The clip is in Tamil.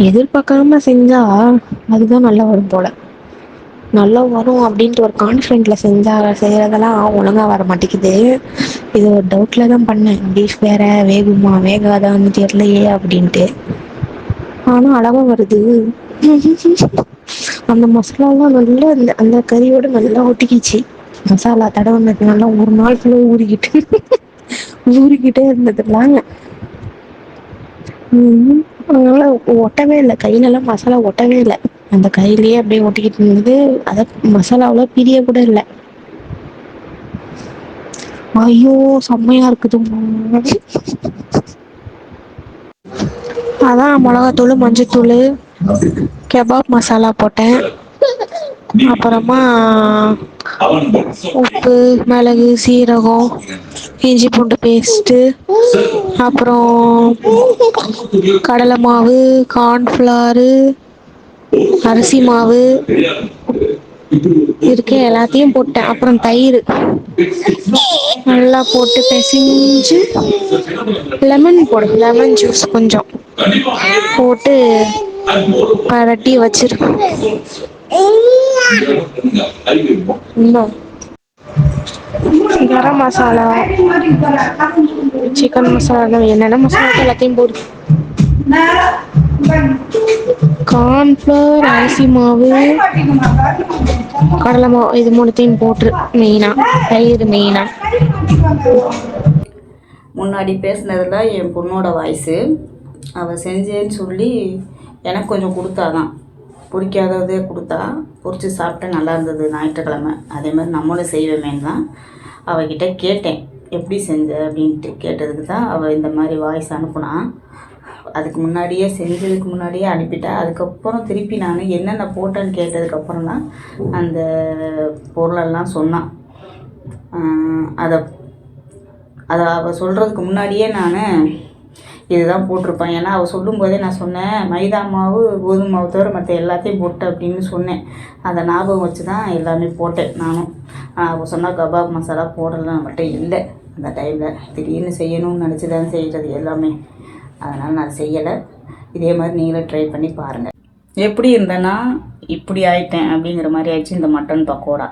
எதிர்பார்க்காம செஞ்சா அதுதான் நல்லா வரும் போல. நல்லா வரும் அப்படின்ட்டு ஒரு கான்ஃபிடென்ட்ல செய்யறதெல்லாம் ஒழுங்கா வர மாட்டேங்குது. இது ஒரு டவுட்ல தான் பண்ணேன், பீஃப் வேற வேகுமா வேகாதான்னு தெரியலையே அப்படின்ட்டு. ஆனா அழகா வருது. அந்த மசாலாலாம் நல்லா அந்த அந்த கறியோட நல்லா ஒட்டிக்கிச்சு. மசாலா தடவுனது நல்லா ஒரு நாள் ஃபுல்லாக ஊறிக்கிட்டே இருந்ததுலாங்க. அதனால ஒட்டவே இல்லை, கையிலலாம் மசாலா ஒட்டவே இல்லை. அந்த கையிலேயே அப்படியே ஒட்டிக்கிட்டு இருந்தது. அதை மசாலாவில் பிரிய கூட இல்லை. ஐயோ செம்மையா இருக்குதும்மா. அதான் மிளகாத்தூள், மஞ்சத்தூள், கபாப் மசாலா போட்டேன். அப்புறமா உப்பு, மிளகு, சீரகம், இஞ்சி பூண்டு பேஸ்ட்டு, அப்புறம் கடலை மாவு, கார்ன்ஃப்ளவரு, அரிசி மாவு இருக்கு, எல்லாத்தையும் போட்டேன். அப்புறம் தயிர் நல்லா போட்டு பிசைஞ்சு, லெமன் ஜூஸ் கொஞ்சம் போட்டு பரட்டி வச்சிருக்கேன். கரம் மசாலா, சிக்கன் மசாலா, என்னென்ன மசாலா எல்லாத்தையும் போட்டு கார்ன்ஃப்ளவர், அரிசி மாவு, கடலை மாவு, இது மூணுத்தையும் போட்டு மெயினா தயிர் மெயினா. முன்னாடி பேசினதில் என் பொண்ணோட வாய்ஸு. அவள் செஞ்சேன்னு சொல்லி எனக்கு கொஞ்சம் கொடுத்தாதான், பிடிக்காததே கொடுத்தா, பொரிச்சு சாப்பிட்டேன், நல்லா இருந்தது ஞாயிற்றுக்கிழமை. அதே மாதிரி நம்மளும் செய்வோமேன்னு தான் அவகிட்ட கேட்டேன், எப்படி செஞ்ச அப்படின்ட்டு. கேட்டதுக்கு தான் அவள் இந்த மாதிரி வாய்ஸ் அனுப்புனா. அதுக்கு முன்னாடியே செஞ்சதுக்கு முன்னாடியே அனுப்பிட்டா. அதுக்கப்புறம் திருப்பி நான் என்னென்ன போட்டேன்னு கேட்டதுக்கப்புறம் தான் அந்த பொருளெல்லாம் சொன்னான். அதை அவள் சொல்கிறதுக்கு முன்னாடியே நான் இதுதான் போட்டிருப்பேன். ஏன்னா அவள் சொல்லும்போதே நான் சொன்னேன், மைதா மாவு, கோதுமை மாவு தவிர மற்ற எல்லாத்தையும் போட்டேன் அப்படின்னு சொன்னேன். அதை ஞாபகம் வச்சு தான் எல்லாமே போட்டேன் நானும். அவள் சொன்னால் கபாப் மசாலா போடலாம் நம்மகிட்ட இல்லை அந்த டைமில். திடீர்னு செய்யணும்னு நினச்சி தான் செய்கிறது எல்லாமே. அதனால் நான் செய்யலை. இதே மாதிரி நீங்களும் ட்ரை பண்ணி பாருங்கள். எப்படி இருந்தேன்னா இப்படி ஆயிட்டேன் அப்படிங்கிற மாதிரி ஆயிடுச்சு இந்த மட்டன் பக்கோடா.